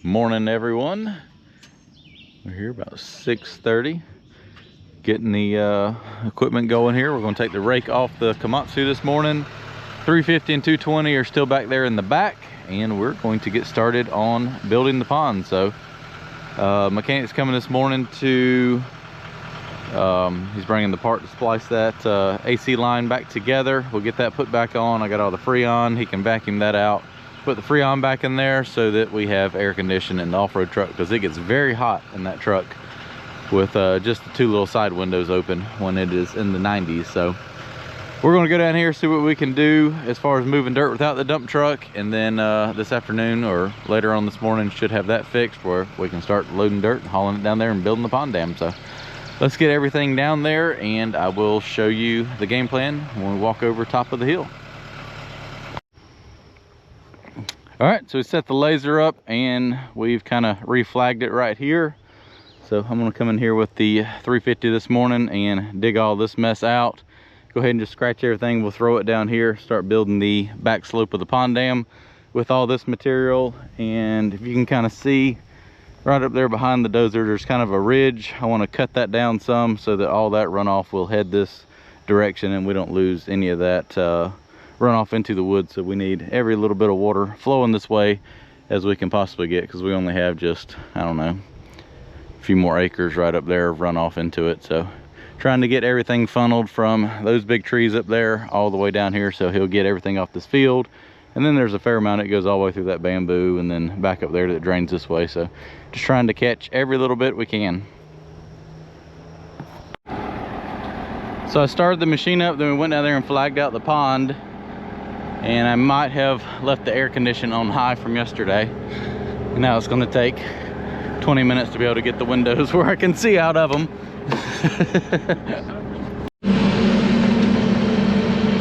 Morning, everyone. We're here about 6:30, getting the equipment going here. We're going to take the rake off the Komatsu this morning. 350 and 220 are still back there in the back, and we're going to get started on building the pond. So mechanic's coming this morning to he's bringing the part to splice that AC line back together. We'll get that put back on. I got all the Freon. He can vacuum that out, put the Freon back in there so that we have air conditioning in the off-road truck, because it gets very hot in that truck with just the two little side windows open when it is in the 90s. So we're going to go down here, see what we can do as far as moving dirt without the dump truck, and then this afternoon or later on this morning should have that fixed where we can start loading dirt and hauling it down there and building the pond dam. So let's get everything down there, and I will show you the game plan when we walk over top of the hill. All right, so we set the laser up and we've kind of reflagged it right here. So I'm gonna come in here with the 350 this morning and dig all this mess out. Go ahead and just scratch everything. We'll throw it down here, start building the back slope of the pond dam with all this material. And if you can kind of see right up there behind the dozer, there's kind of a ridge. I want to cut that down some so that all that runoff will head this direction and we don't lose any of that run off into the woods. So we need every little bit of water flowing this way as we can possibly get, because we only have just, I don't know, a few more acres right up there of runoff into it. So trying to get everything funneled from those big trees up there all the way down here so he'll get everything off this field. And then there's a fair amount that goes all the way through that bamboo and then back up there that drains this way. So just trying to catch every little bit we can. So I started the machine up, then we went down there and flagged out the pond. And I might have left the air conditioning on high from yesterday. And now it's gonna take 20 minutes to be able to get the windows where I can see out of them.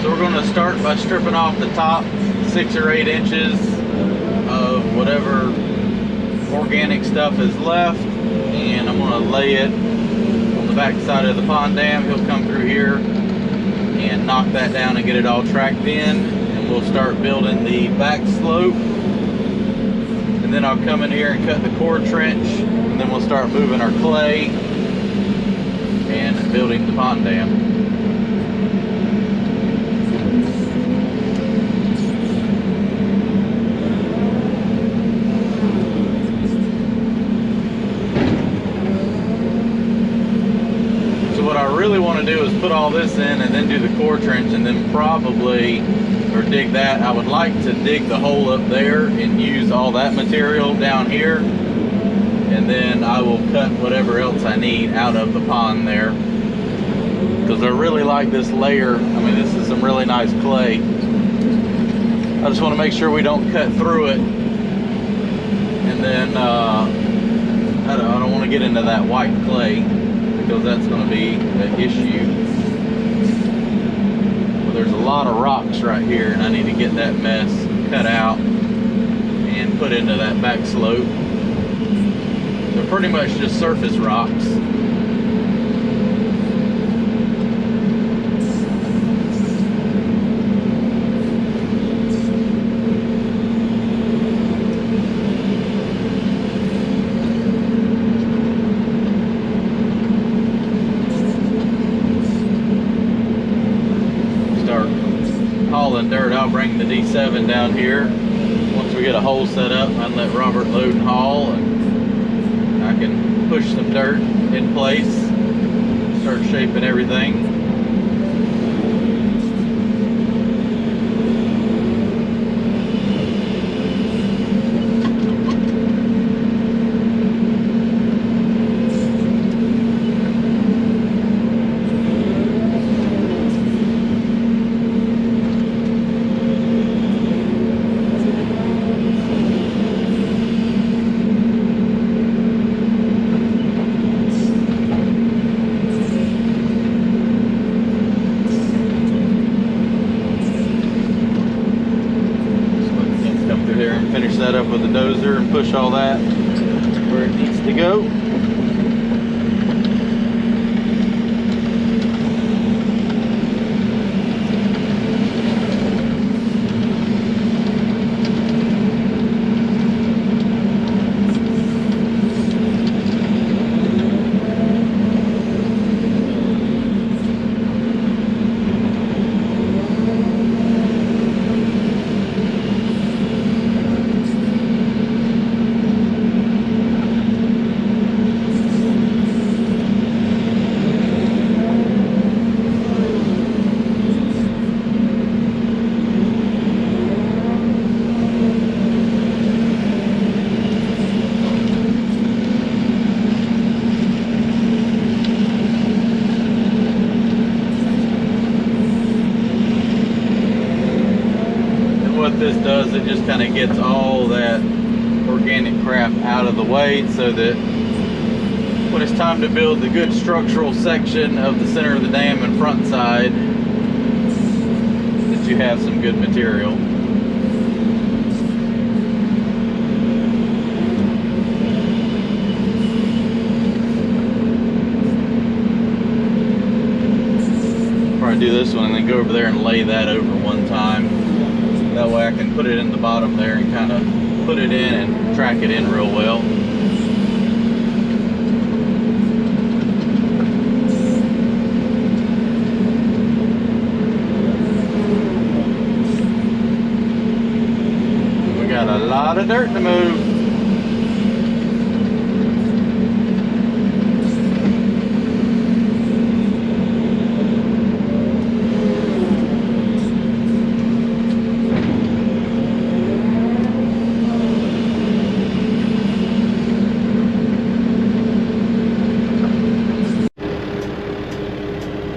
So we're gonna start by stripping off the top 6 or 8 inches of whatever organic stuff is left. And I'm gonna lay it on the back side of the pond dam. He'll come through here and knock that down and get it all tracked in. We'll start building the back slope, and then I'll come in here and cut the core trench, and then we'll start moving our clay and building the pond dam. So what I really want to do is put all this in and then do the core trench, and then probably or dig that. I would like to dig the hole up there and use all that material down here, and then I will cut whatever else I need out of the pond there, because I really like this layer. I mean, this is some really nice clay. I just want to make sure we don't cut through it, and then I don't want to get into that white clay, because that's going to be an issue. There's a lot of rocks right here, and I need to get that mess cut out and put into that back slope. They're pretty much just surface rocks. Dirt, I'll bring the D7 down here. Once we get a hole set up, I'll let Robert load and haul, and I can push some dirt in place, start shaping everything. Finish that up with the dozer and push all that where it needs to go. just kind of gets all that organic crap out of the way, so that when it's time to build the good structural section of the center of the dam and front side, that you have some good material. Probably do this one and then go over there and lay that over one time. That way I can put it in the bottom there and kind of put it in and track it in real well. We got a lot of dirt to move.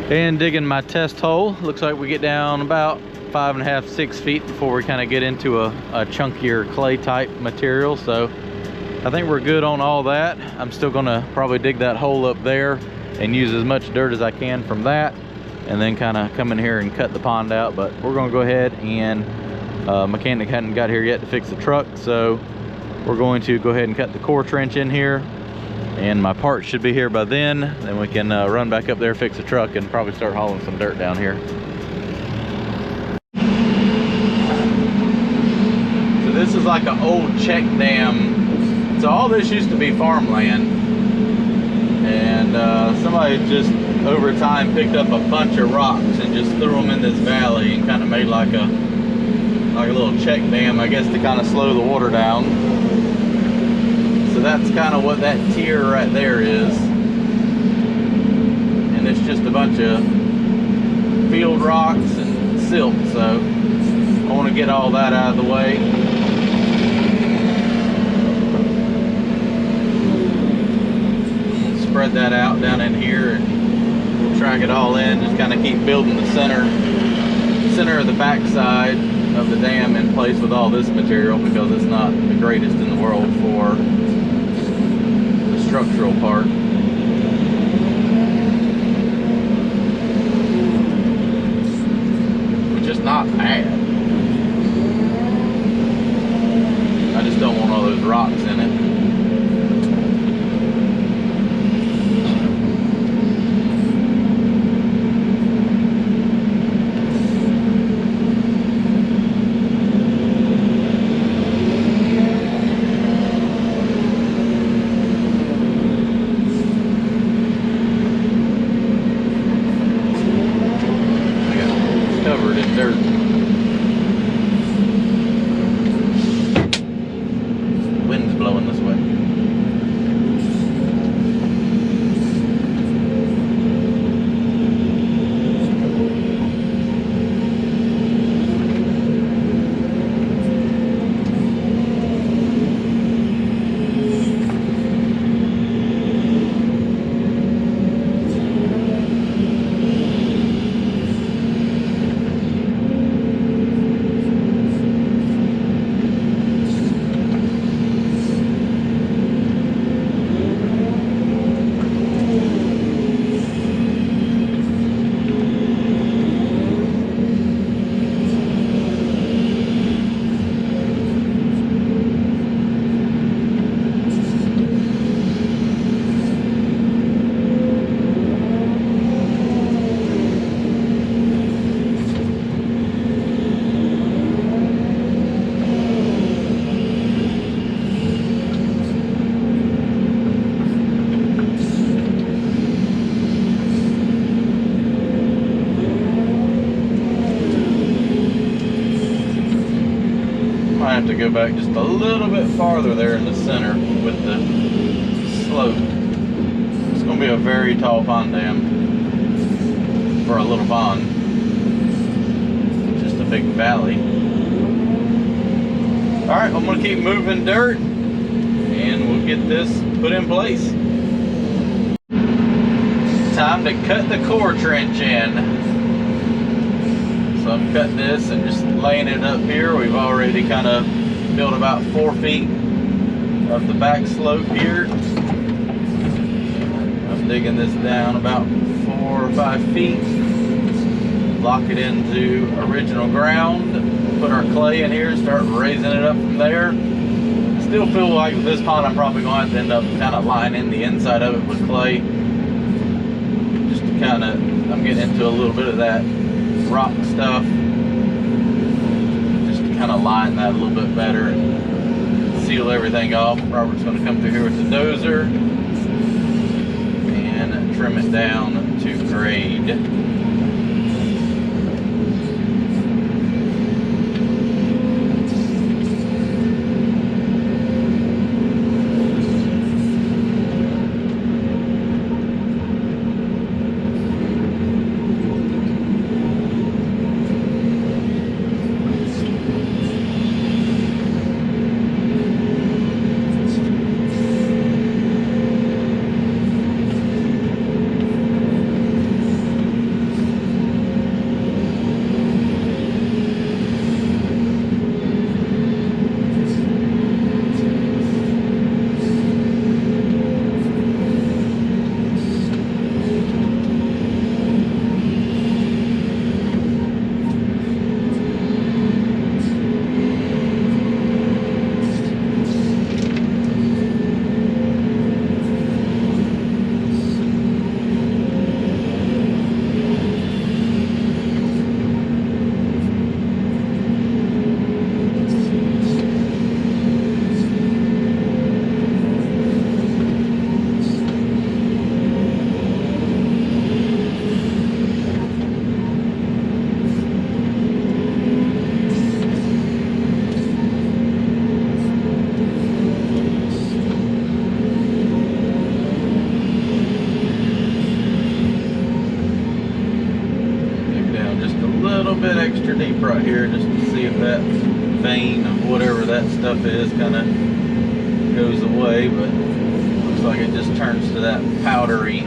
And digging my test hole, looks like we get down about 5.5, 6 feet before we kind of get into a chunkier clay type material. So I think we're good on all that. I'm still gonna probably dig that hole up there and use as much dirt as I can from that, and then kind of come in here and cut the pond out. But we're gonna go ahead and mechanic hadn't got here yet to fix the truck, so we're going to go ahead and cut the core trench in here, and my parts should be here by then. Then we can run back up there, fix the truck, and probably start hauling some dirt down here. So this is like an old check dam. So all this used to be farmland, and somebody just over time picked up a bunch of rocks and just threw them in this valley and kind of made like a little check dam, I guess, to kind of slow the water down. So that's kind of what that tier right there is. And it's just a bunch of field rocks and silt. So I want to get all that out of the way. Spread that out down in here, and we'll track it all in. Just kind of keep building the center of the backside of the dam in place with all this material, because it's not the greatest in the world for structural part. Which is not bad. I just don't want all those rocks in it. Have to go back just a little bit farther there in the center with the slope. It's going to be a very tall pond dam for a little pond. Just a big valley. Alright, I'm going to keep moving dirt and we'll get this put in place. Time to cut the core trench in. So I'm cutting this and just laying it up here. We've already kind of built about 4 feet of the back slope here. I'm digging this down about 4 or 5 feet. Lock it into original ground. Put our clay in here and start raising it up from there. Still feel like with this pond I'm probably going to end up kind of lining the inside of it with clay. Just to kind of, I'm getting into a little bit of that rock stuff. Just to kind of line that a little bit better and seal everything off. Robert's going to come through here with the dozer and trim it down to grade. Extra deep right here just to see if that vein of whatever that stuff is kind of goes away, but looks like it just turns to that powdery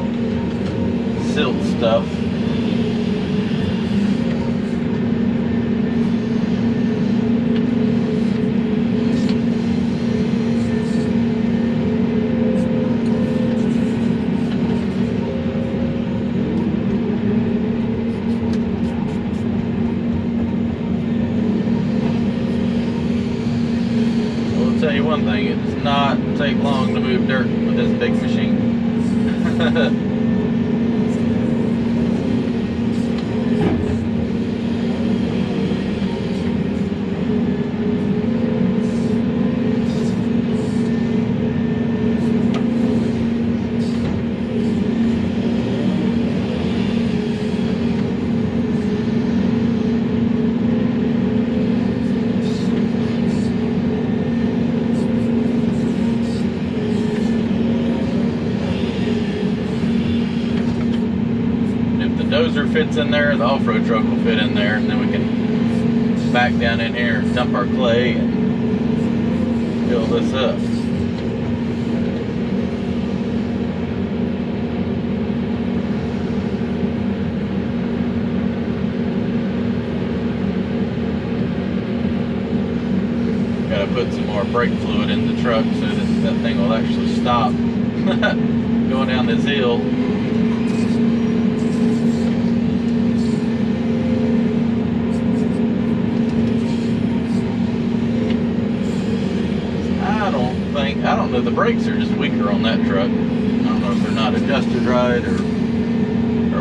silt stuff. Tell you one thing, it does not take long to move dirt with this big machine. Dozer fits in there, the off-road truck will fit in there, and then we can back down in here and dump our clay and fill this up. Gotta put some more brake fluid in the truck so that thing will actually stop going down this hill. I don't know, the brakes are just weaker on that truck. I don't know if they're not adjusted right or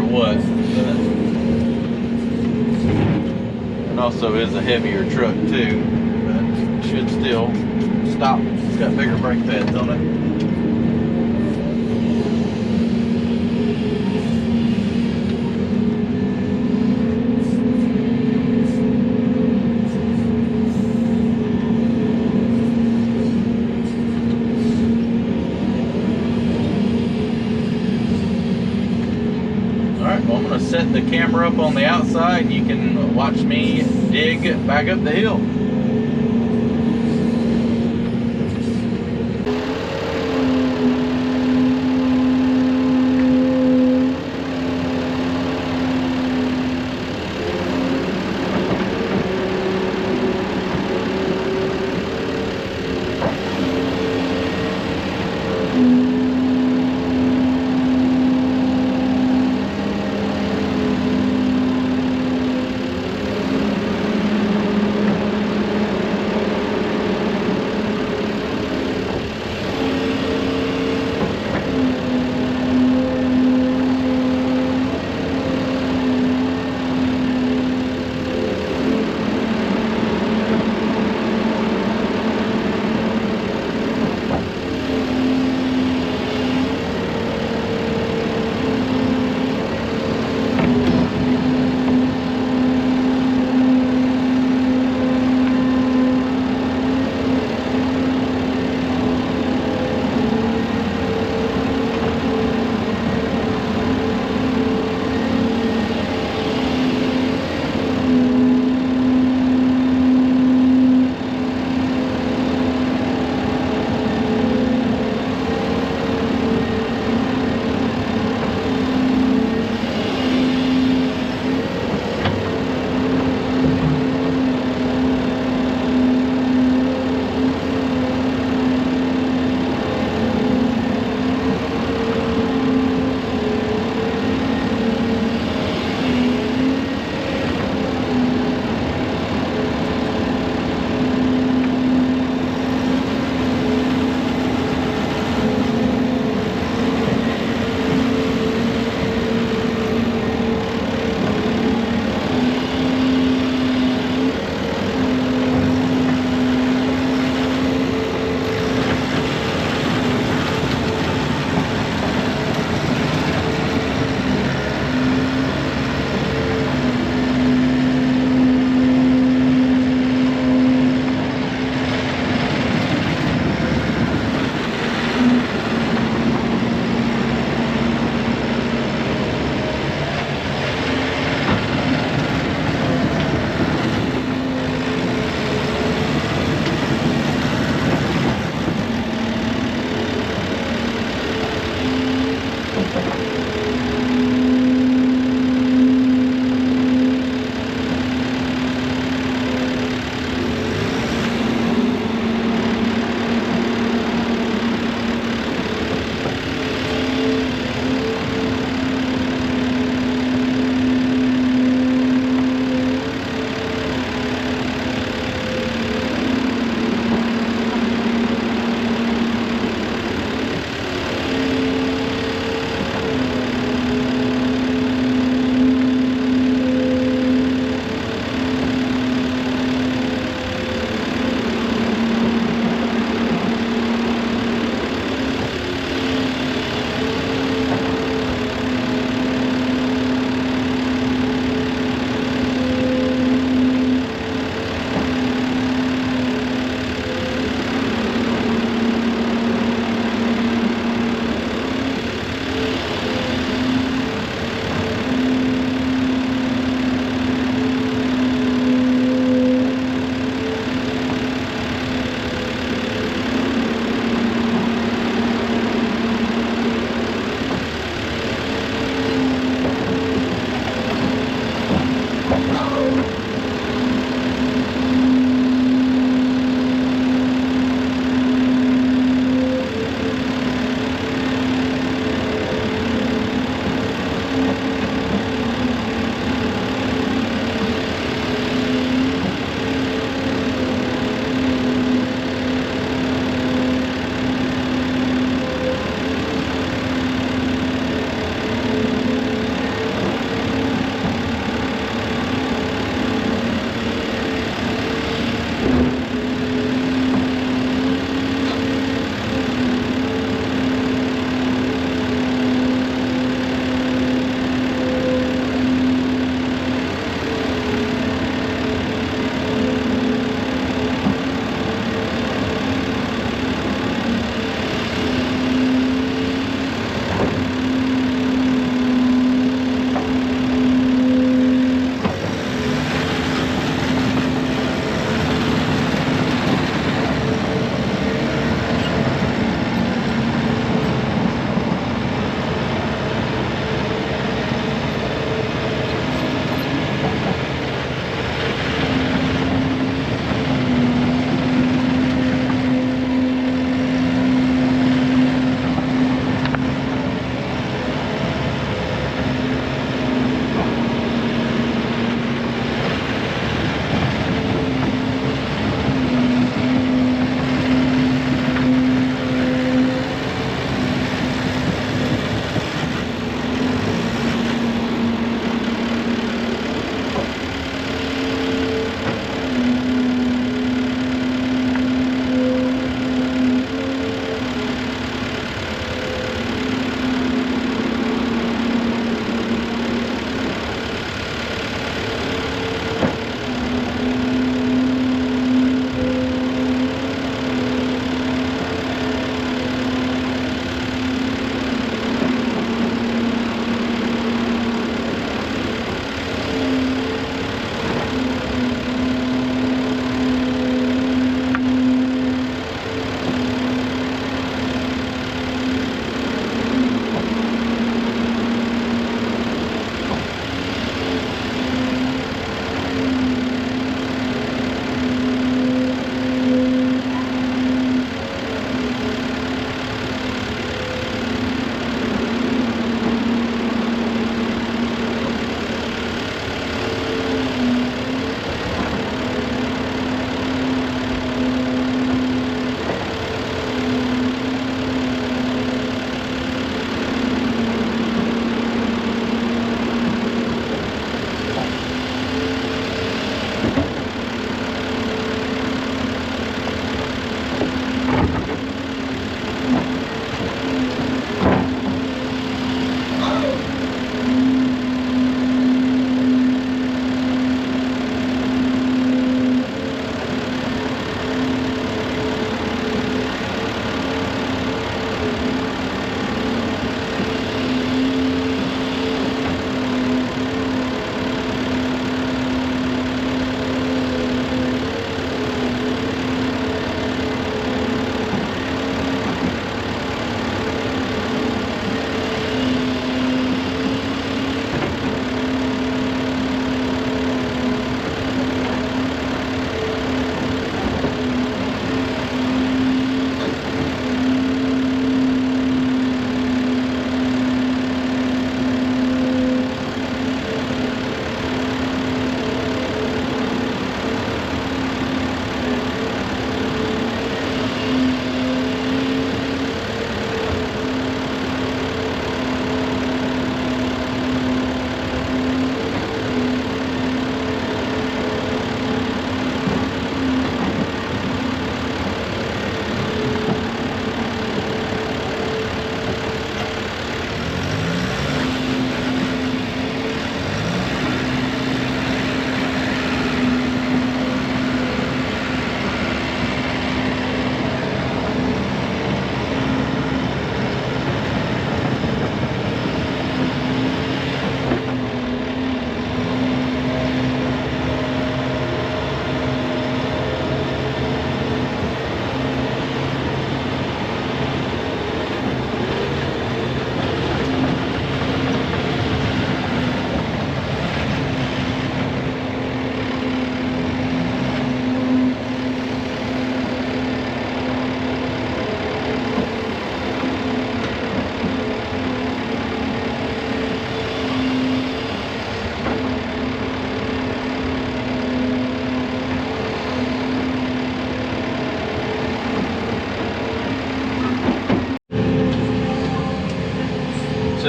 what, but it also is a heavier truck too, but it should still stop. It's got bigger brake pads on it. Well, I'm going to set the camera up on the outside and you can watch me dig back up the hill.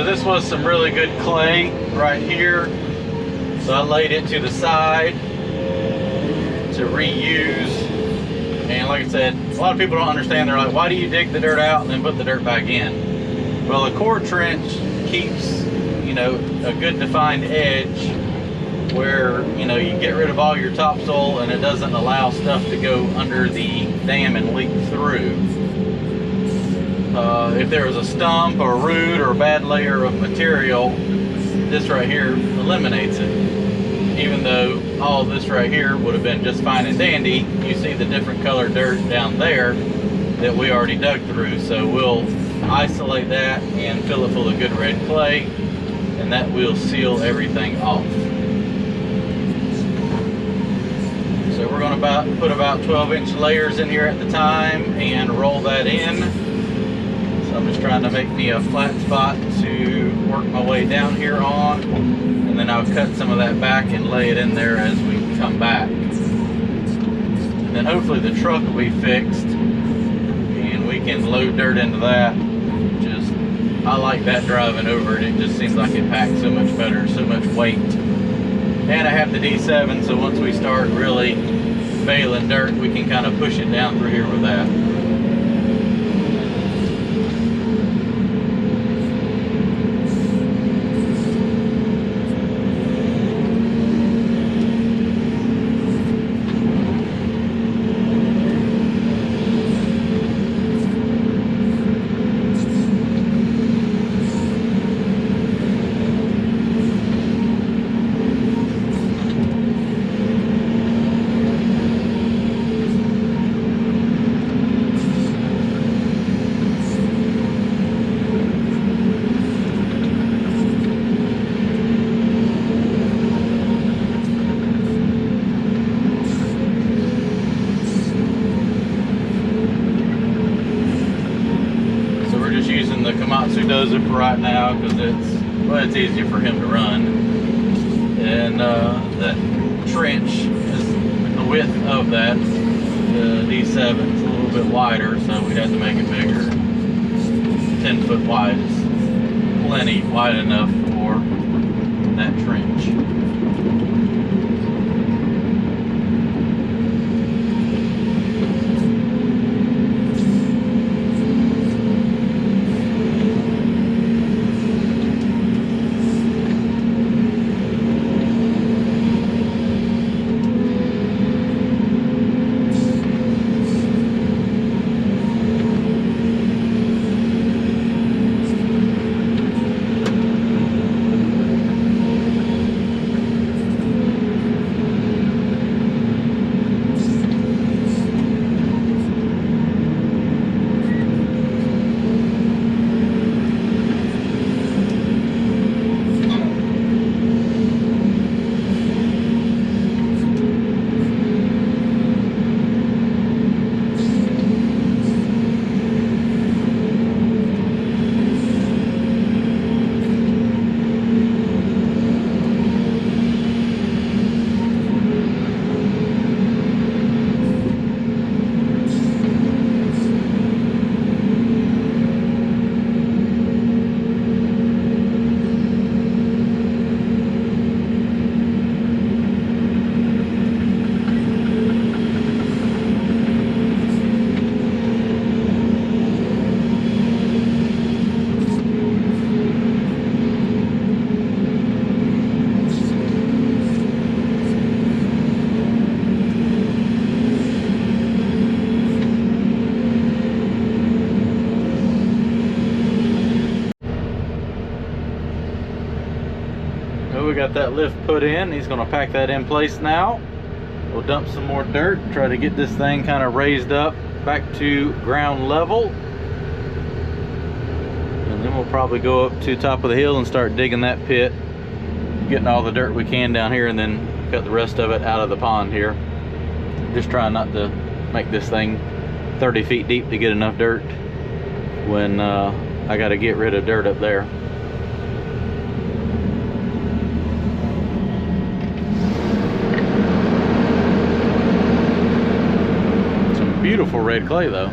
this was some really good clay right here. So I laid it to the side to reuse. And like I said, a lot of people don't understand. They're like, why do you dig the dirt out and then put the dirt back in? Well, a core trench keeps, you know, a good defined edge where, you know, you get rid of all your topsoil and it doesn't allow stuff to go under the dam and leak through. If there was a stump or a root or a bad layer of material, this right here eliminates it. Even though all of this right here would have been just fine and dandy, you see the different colored dirt down there that we already dug through. So we'll isolate that and fill it full of good red clay, and that will seal everything off. So we're going to put about 12-inch layers in here at the time and roll that in. So I'm just trying to make me a flat spot to work my way down here on, and then I'll cut some of that back and lay it in there as we come back. And then hopefully the truck will be fixed and we can load dirt into that. Just, I like that driving over it. It just seems like it packs so much better, so much weight. And I have the D7, so once we start really bailing dirt, we can kind of push it down through here with that. Dozer for right now because it's easier for him to run, and that trench is the width of that. The D7 is a little bit wider, so we had to make it bigger. 10 foot wide is plenty wide enough for that trench. We got that lift put in. He's going to pack that in place now. We'll dump some more dirt, try to get this thing kind of raised up back to ground level, and then we'll probably go up to the top of the hill and start digging that pit, getting all the dirt we can down here, and then cut the rest of it out of the pond here. Just trying not to make this thing 30 feet deep to get enough dirt when I got to get rid of dirt up there. Beautiful red clay though.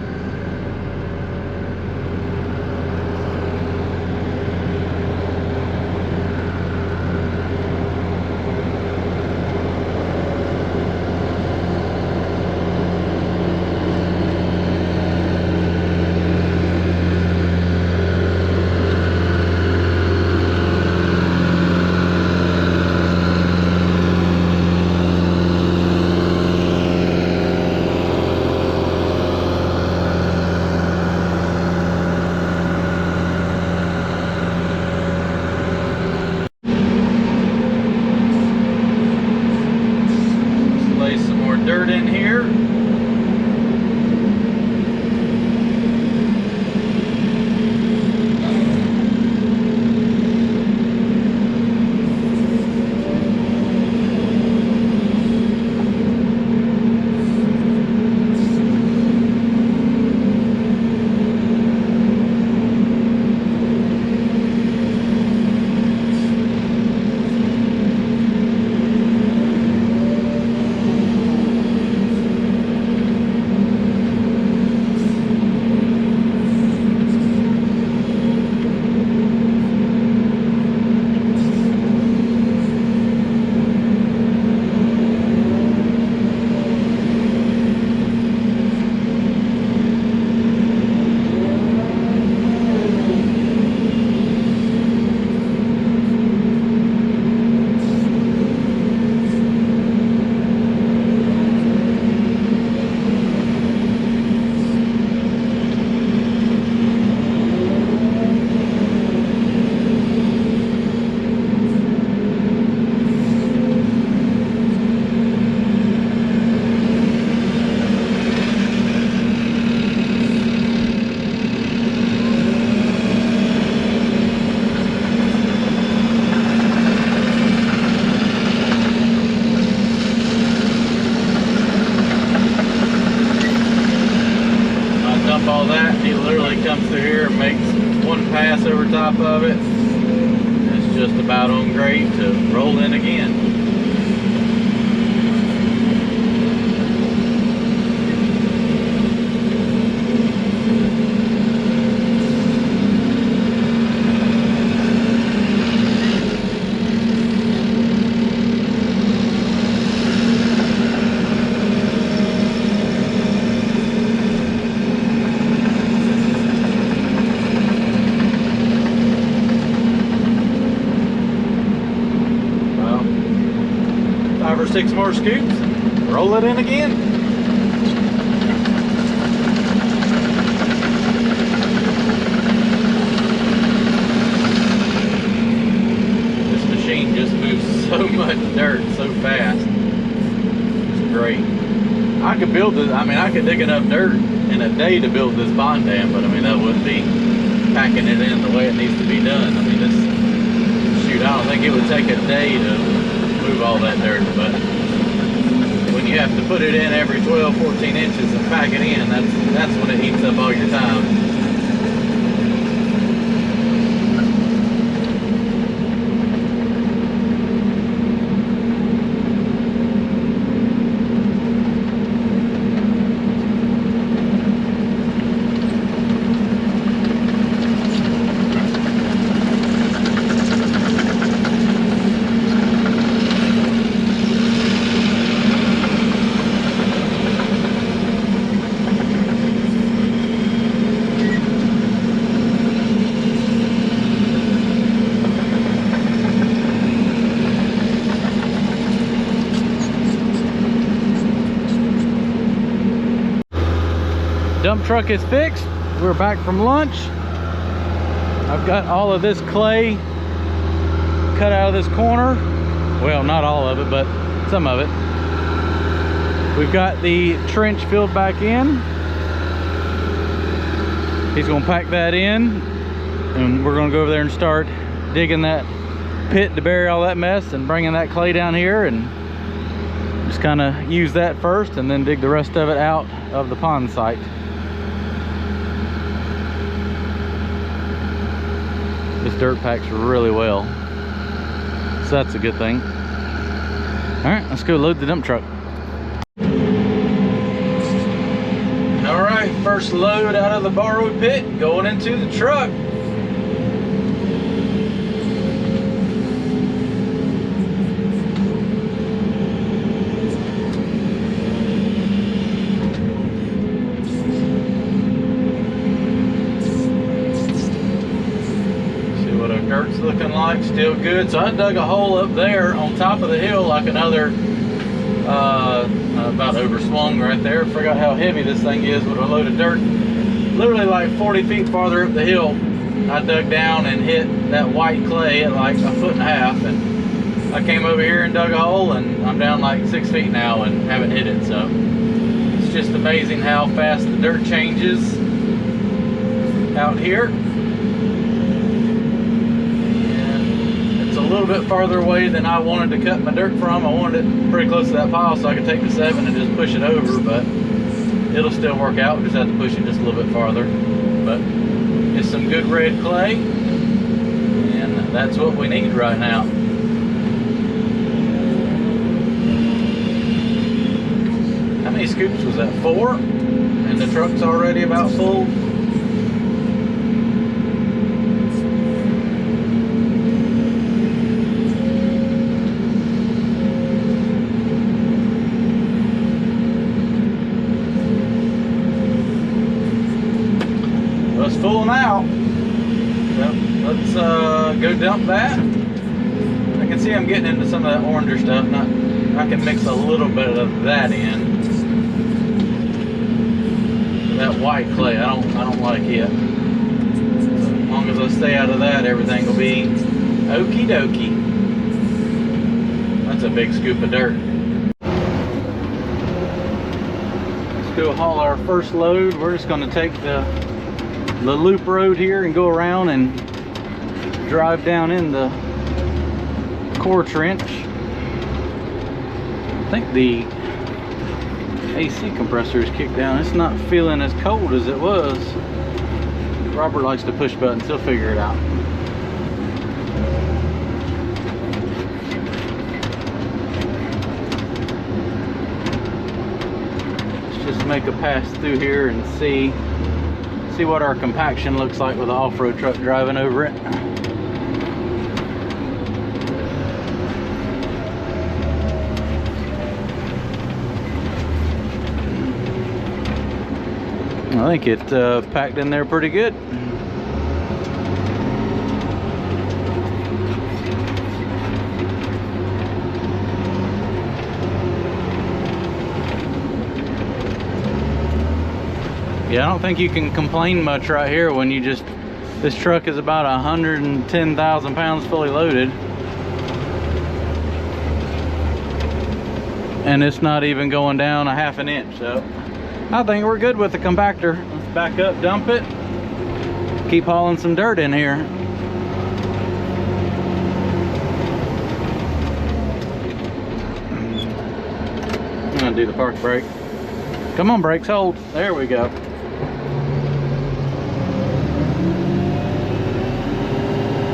comes through here and makes one pass over top of it. It's just about on grade to roll in again. Or 6 more scoops and roll it in again. This machine just moves so much dirt so fast. It's great. I could build this, I mean, I could dig enough dirt in a day to build this pond dam, but I mean, that wouldn't be packing it in the way it needs to be done. I mean, this, shoot, I don't think it would take a day to move all that dirt, but when you have to put it in every 12, 14 inches and pack it in, that's when it eats up all your time. Dump truck is fixed. We're back from lunch. I've got all of this clay cut out of this corner. Well, not all of it, but some of it. We've got the trench filled back in. He's gonna pack that in, and we're gonna go over there and start digging that pit to bury all that mess and bringing that clay down here, and just kind of use that first and then dig the rest of it out of the pond site. This dirt packs really well, so that's a good thing. All right, let's go load the dump truck. All right, first load out of the borrowed pit, going into the truck. Dirt's looking like still good. So I dug a hole up there on top of the hill, like another about overswung right there. Forgot how heavy this thing is with a load of dirt. Literally like 40 feet farther up the hill, I dug down and hit that white clay at like 1.5 feet, and I came over here and dug a hole, and I'm down like 6 feet now and haven't hit it. So it's just amazing how fast the dirt changes out here. A little bit farther away than I wanted to cut my dirt from. I wanted it pretty close to that pile so I could take the 7 and just push it over, but it'll still work out. We just have to push it just a little bit farther. But it's some good red clay, and that's what we need right now. How many scoops was that? 4? And the truck's already about full. It's full now. Yep. Let's go dump that. I can see I'm getting into some of that oranger stuff. I can mix a little bit of that in. That white clay, I don't like it. So as long as I stay out of that, everything will be okie dokie. That's a big scoop of dirt. Let's go haul our first load. We're just going to take the loop road here and go around and drive down in the core trench. I think the AC compressor is kicked down. It's not feeling as cold as it was. Robert likes to push buttons. He'll figure it out. Let's just make a pass through here and see what our compaction looks like with an off-road truck driving over it. I think it packed in there pretty good. Yeah, I don't think you can complain much right here when you just, this truck is about 110,000 pounds fully loaded. And it's not even going down a half an inch, so I think we're good with the compactor. Let's back up, dump it, keep hauling some dirt in here. I'm gonna do the park brake. Come on, brakes, hold. There we go.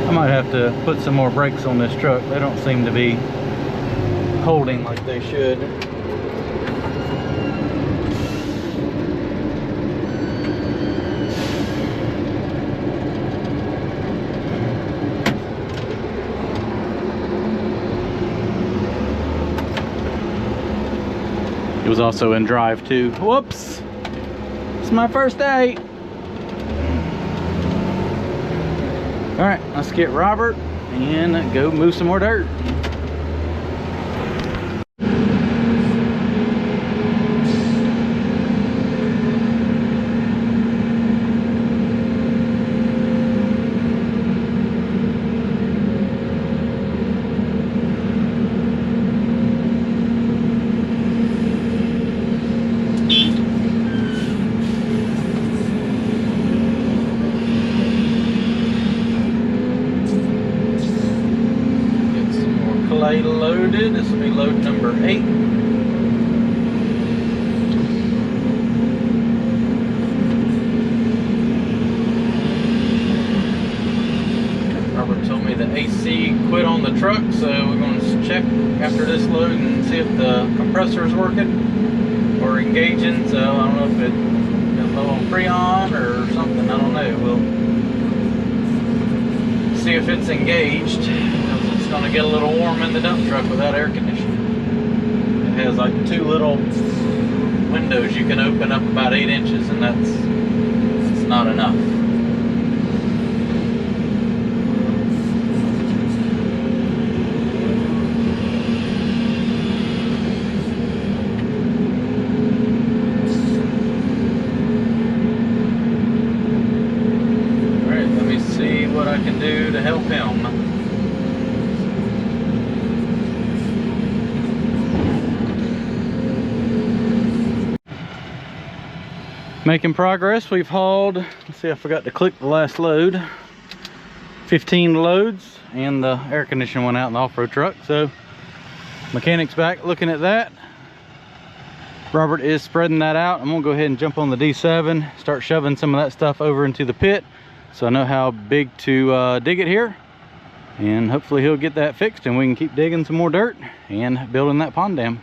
I might have to put some more brakes on this truck. They don't seem to be holding like they should. It was also in drive too. Whoops! It's my first day. All right, let's get Robert and go move some more dirt. Loaded. This will be load number 8. Robert told me the AC quit on the truck, so we're going to check after this load and see if the compressor is working or engaging. So I don't know if it got low on Freon or something. I don't know. We'll see if it's engaged. It's going to get a little warm in the dump truck without air conditioning. It has like 2 little windows you can open up about 8 inches, and that's not enough. All right, let me see what I can do to help him. Making progress. We've hauled, let's see, I forgot to click the last load, 15 loads, and the air conditioner went out in the off-road truck. So mechanic's back looking at that. Robert is spreading that out. I'm gonna go ahead and jump on the D7, start shoving some of that stuff over into the pit so I know how big to dig it here, and hopefully he'll get that fixed and we can keep digging some more dirt and building that pond dam.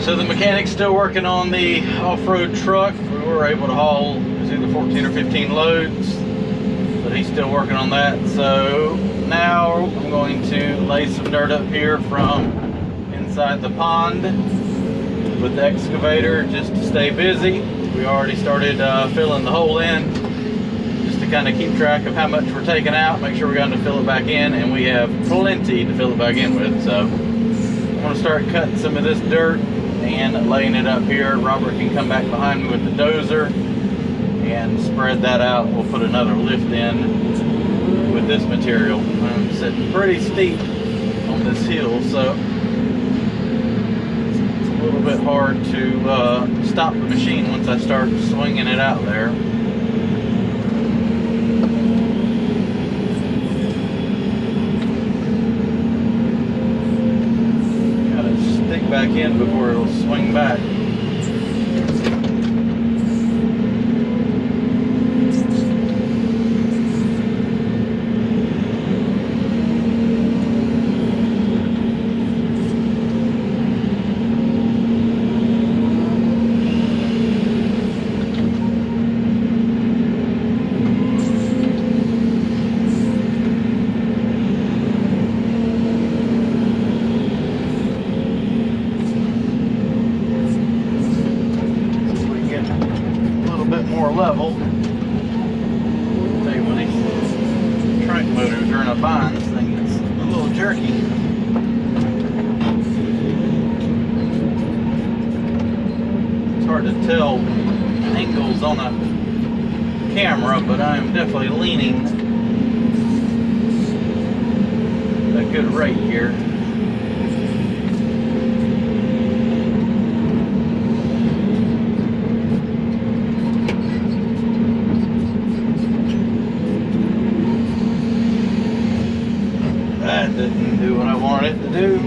So the mechanic's still working on the off-road truck. We were able to haul, it was either 14 or 15 loads, but he's still working on that. So now I'm going to lay some dirt up here from inside the pond with the excavator just to stay busy. We already started filling the hole in just to kind of keep track of how much we're taking out, make sure we're going to fill it back in, and we have plenty to fill it back in with. So I'm going to start cutting some of this dirt and laying it up here. Robert can come back behind me with the dozer and spread that out. We'll put another lift in with this material. I'm sitting pretty steep on this hill, so it's a little bit hard to stop the machine once I start swinging it out there. Back in before it'll swing back. Level. Tell you what, these trunk motors are in a bind. This thing is a little jerky. It's hard to tell angles on a camera, but I am definitely leaning at a good rate here. That didn't do what I wanted it to do.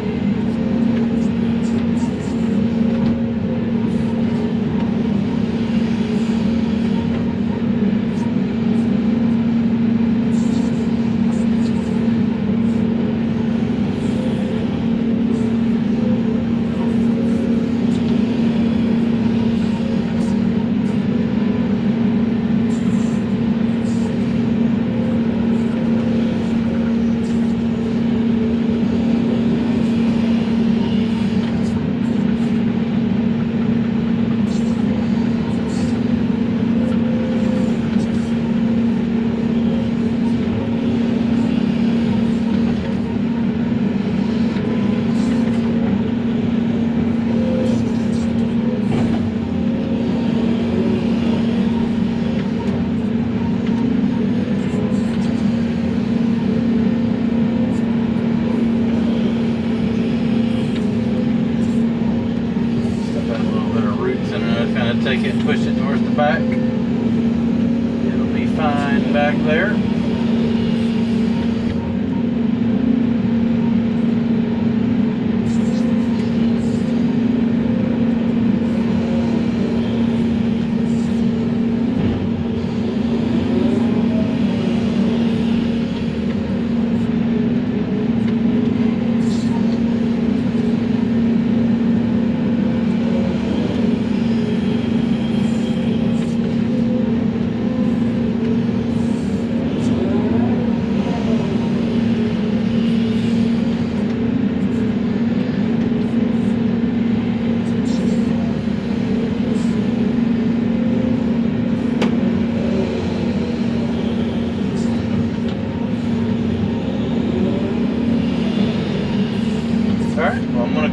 Take it and push it towards the back. It'll be fine back there.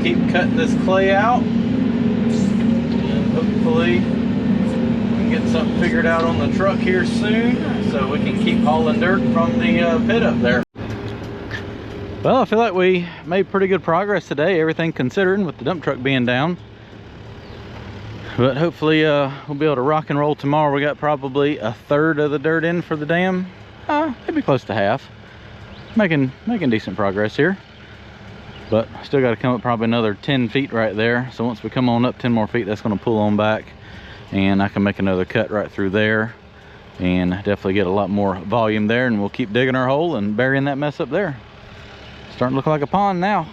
Keep cutting this clay out, and hopefully we can get something figured out on the truck here soon so we can keep hauling dirt from the pit up there. Well, I feel like we made pretty good progress today, everything considering, with the dump truck being down. But hopefully we'll be able to rock and roll tomorrow. We got probably a third of the dirt in for the dam, maybe close to half. Making decent progress here. But still got to come up probably another 10 feet right there. So once we come on up 10 more feet, that's going to pull on back, and I can make another cut right through there and definitely get a lot more volume there, and we'll keep digging our hole and burying that mess up there. Starting to look like a pond now.